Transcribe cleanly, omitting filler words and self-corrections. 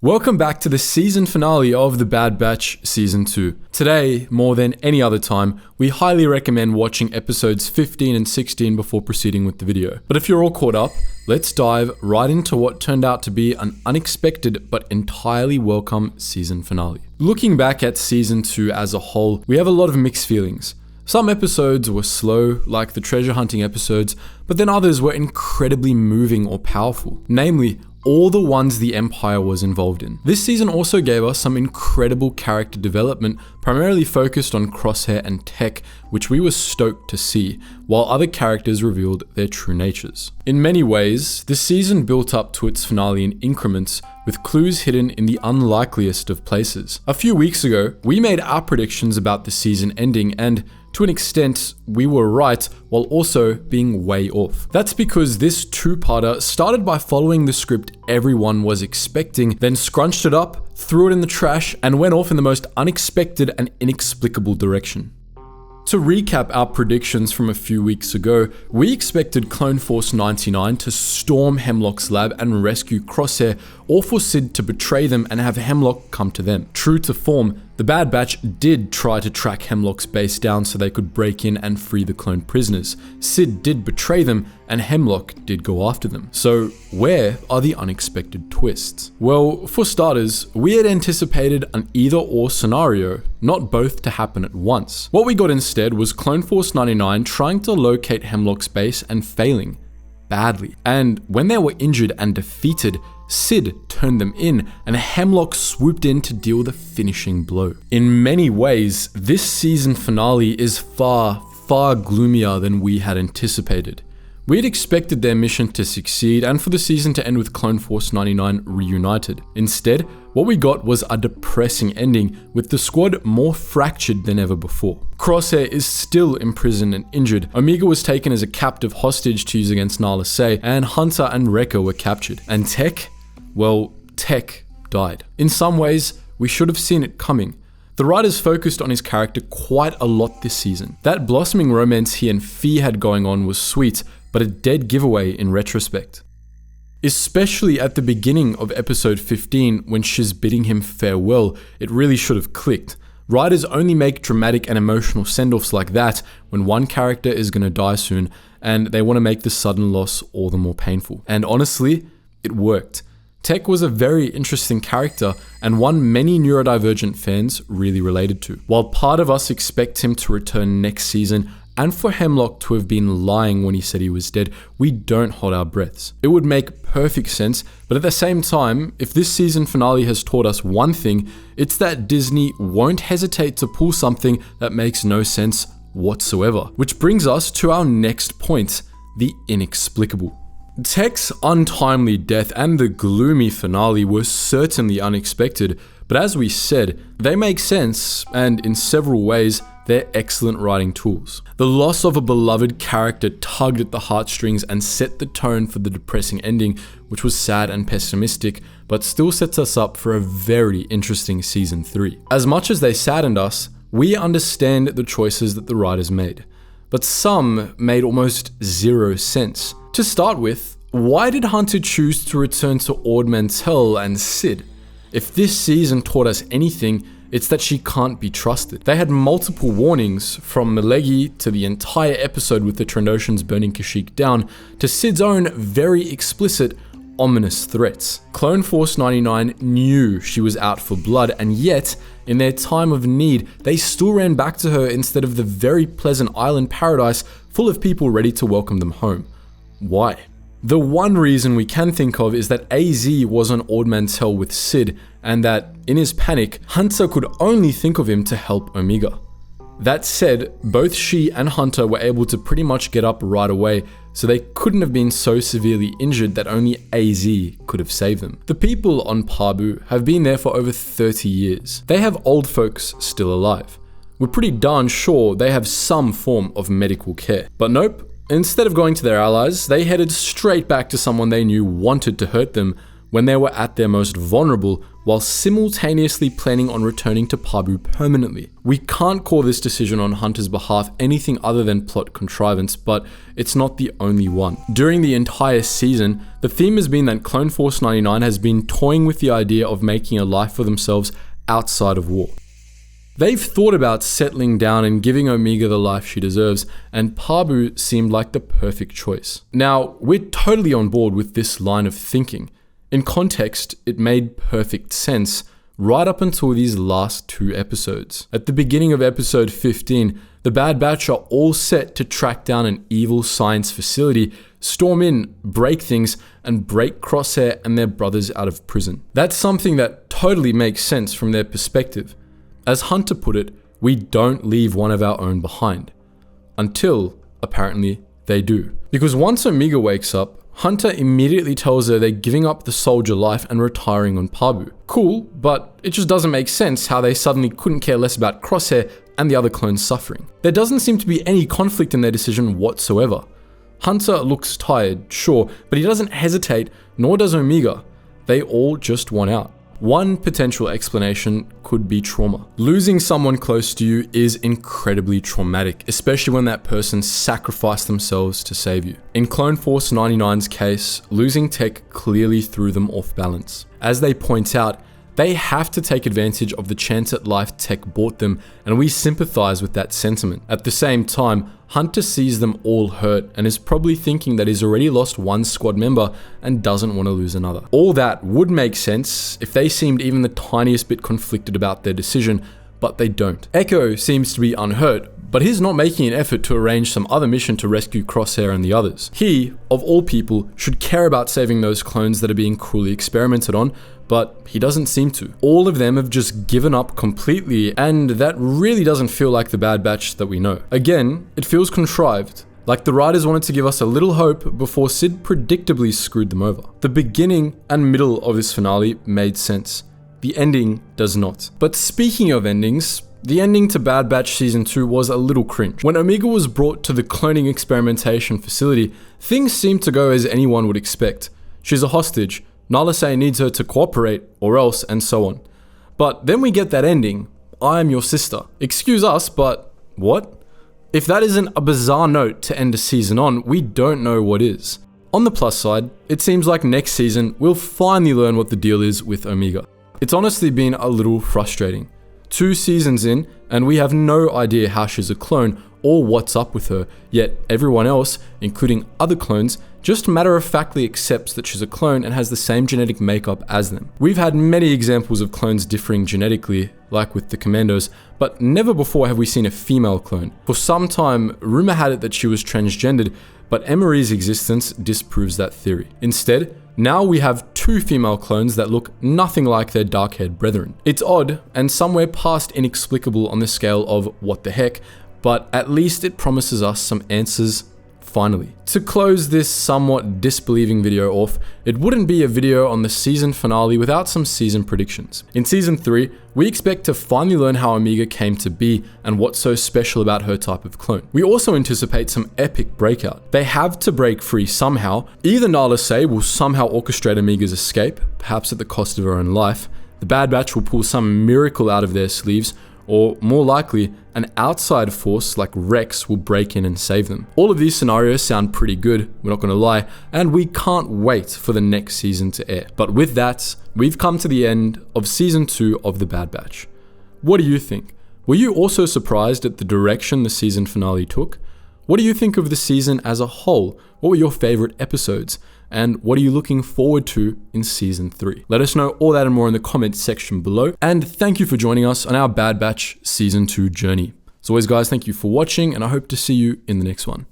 Welcome back to the season finale of The Bad Batch Season 2. Today, more than any other time, we highly recommend watching episodes 15 and 16 before proceeding with the video. But if you're all caught up, let's dive right into what turned out to be an unexpected but entirely welcome season finale. Looking back at Season 2 as a whole, we have a lot of mixed feelings. Some episodes were slow, like the treasure hunting episodes, but then others were incredibly moving or powerful. Namely, all the ones the Empire was involved in. This season also gave us some incredible character development, primarily focused on Crosshair and Tech, which we were stoked to see, while other characters revealed their true natures. In many ways, this season built up to its finale in increments, with clues hidden in the unlikeliest of places. A few weeks ago, we made our predictions about the season ending, and to an extent, we were right while also being way off. That's because this two-parter started by following the script everyone was expecting, then scrunched it up, threw it in the trash, and went off in the most unexpected and inexplicable direction. To recap our predictions from a few weeks ago, we expected Clone Force 99 to storm Hemlock's lab and rescue Crosshair, or for Sid to betray them and have Hemlock come to them. True to form, the Bad Batch did try to track Hemlock's base down so they could break in and free the clone prisoners. Sid did betray them, and Hemlock did go after them. So where are the unexpected twists? Well, for starters, we had anticipated an either-or scenario, not both to happen at once. What we got instead was Clone Force 99 trying to locate Hemlock's base and failing badly. And when they were injured and defeated, Sid turned them in, and Hemlock swooped in to deal the finishing blow. In many ways, this season finale is far, far gloomier than we had anticipated. We had expected their mission to succeed and for the season to end with Clone Force 99 reunited. Instead, what we got was a depressing ending, with the squad more fractured than ever before. Crosshair is still imprisoned and injured, Omega was taken as a captive hostage to use against Nala Se, and Hunter and Wrecker were captured. And Tech? Well, Tech died. In some ways, we should have seen it coming. The writers focused on his character quite a lot this season. That blossoming romance he and Fee had going on was sweet, but a dead giveaway in retrospect. Especially at the beginning of episode 15, when she's bidding him farewell, it really should have clicked. Writers only make dramatic and emotional send-offs like that when one character is gonna die soon, and they want to make the sudden loss all the more painful. And honestly, it worked. Tech was a very interesting character, and one many neurodivergent fans really related to. While part of us expect him to return next season, and for Hemlock to have been lying when he said he was dead, we don't hold our breaths. It would make perfect sense, but at the same time, if this season finale has taught us one thing, it's that Disney won't hesitate to pull something that makes no sense whatsoever. Which brings us to our next point, the inexplicable. Tech's untimely death and the gloomy finale were certainly unexpected, but as we said, they make sense, and in several ways, they're excellent writing tools. The loss of a beloved character tugged at the heartstrings and set the tone for the depressing ending, which was sad and pessimistic, but still sets us up for a very interesting season 3. As much as they saddened us, we understand the choices that the writers made, but some made almost zero sense. To start with, why did Hunter choose to return to Ord Mantell and Sid? If this season taught us anything, it's that she can't be trusted. They had multiple warnings, from Malegi to the entire episode with the Trandoshans burning Kashyyyk down, to Sid's own very explicit, ominous threats. Clone Force 99 knew she was out for blood, and yet, in their time of need, they still ran back to her instead of the very pleasant island paradise full of people ready to welcome them home. Why? The one reason we can think of is that AZ was on Ord Mantell with Sid, and that, in his panic, Hunter could only think of him to help Omega. That said, both she and Hunter were able to pretty much get up right away, so they couldn't have been so severely injured that only AZ could have saved them. The people on Pabu have been there for over 30 years. They have old folks still alive. We're pretty darn sure they have some form of medical care. But nope. Instead of going to their allies, they headed straight back to someone they knew wanted to hurt them, when they were at their most vulnerable, while simultaneously planning on returning to Pabu permanently. We can't call this decision on Hunter's behalf anything other than plot contrivance, but it's not the only one. During the entire season, the theme has been that Clone Force 99 has been toying with the idea of making a life for themselves outside of war. They've thought about settling down and giving Omega the life she deserves, and Pabu seemed like the perfect choice. Now, we're totally on board with this line of thinking. In context, it made perfect sense right up until these last 2 episodes. At the beginning of episode 15, the Bad Batch are all set to track down an evil science facility, storm in, break things, and break Crosshair and their brothers out of prison. That's something that totally makes sense from their perspective. As Hunter put it, we don't leave one of our own behind. Until, apparently, they do. Because once Omega wakes up, Hunter immediately tells her they're giving up the soldier life and retiring on Pabu. Cool, but it just doesn't make sense how they suddenly couldn't care less about Crosshair and the other clones suffering. There doesn't seem to be any conflict in their decision whatsoever. Hunter looks tired, sure, but he doesn't hesitate, nor does Omega. They all just want out. One potential explanation could be trauma. Losing someone close to you is incredibly traumatic, especially when that person sacrificed themselves to save you. In Clone Force 99's case, losing Tech clearly threw them off balance. As they point out, they have to take advantage of the chance at life Tech brought them, and we sympathize with that sentiment. At the same time, Hunter sees them all hurt and is probably thinking that he's already lost one squad member and doesn't want to lose another. All that would make sense if they seemed even the tiniest bit conflicted about their decision, but they don't. Echo seems to be unhurt, but he's not making an effort to arrange some other mission to rescue Crosshair and the others. He, of all people, should care about saving those clones that are being cruelly experimented on, but he doesn't seem to. All of them have just given up completely, and that really doesn't feel like the Bad Batch that we know. Again, it feels contrived, like the writers wanted to give us a little hope before Sid predictably screwed them over. The beginning and middle of this finale made sense. The ending does not. But speaking of endings, the ending to Bad Batch Season 2 was a little cringe. When Omega was brought to the cloning experimentation facility, things seemed to go as anyone would expect. She's a hostage, Nala Se needs her to cooperate, or else, and so on. But then we get that ending, I am your sister. Excuse us, but what? If that isn't a bizarre note to end a season on, we don't know what is. On the plus side, it seems like next season we'll finally learn what the deal is with Omega. It's honestly been a little frustrating. 2 seasons in, and we have no idea how she's a clone or what's up with her, yet everyone else, including other clones, just matter-of-factly accepts that she's a clone and has the same genetic makeup as them. We've had many examples of clones differing genetically, like with the Commandos, but never before have we seen a female clone. For some time, rumor had it that she was transgendered, but Emery's existence disproves that theory. Instead, now we have 2 female clones that look nothing like their dark-haired brethren. It's odd, and somewhere past inexplicable on the scale of what the heck, but at least it promises us some answers finally. To close this somewhat disbelieving video off, it wouldn't be a video on the season finale without some season predictions. In season 3, we expect to finally learn how Omega came to be and what's so special about her type of clone. We also anticipate some epic breakout. They have to break free somehow. Either Nala Se will somehow orchestrate Omega's escape, perhaps at the cost of her own life. The Bad Batch will pull some miracle out of their sleeves, or more likely, an outside force like Rex will break in and save them. All of these scenarios sound pretty good, we're not gonna lie, and we can't wait for the next season to air. But with that, we've come to the end of season 2 of The Bad Batch. What do you think? Were you also surprised at the direction the season finale took? What do you think of the season as a whole? What were your favorite episodes? And what are you looking forward to in season 3? Let us know all that and more in the comments section below. And thank you for joining us on our Bad Batch season 2 journey. As always, guys, thank you for watching, and I hope to see you in the next one.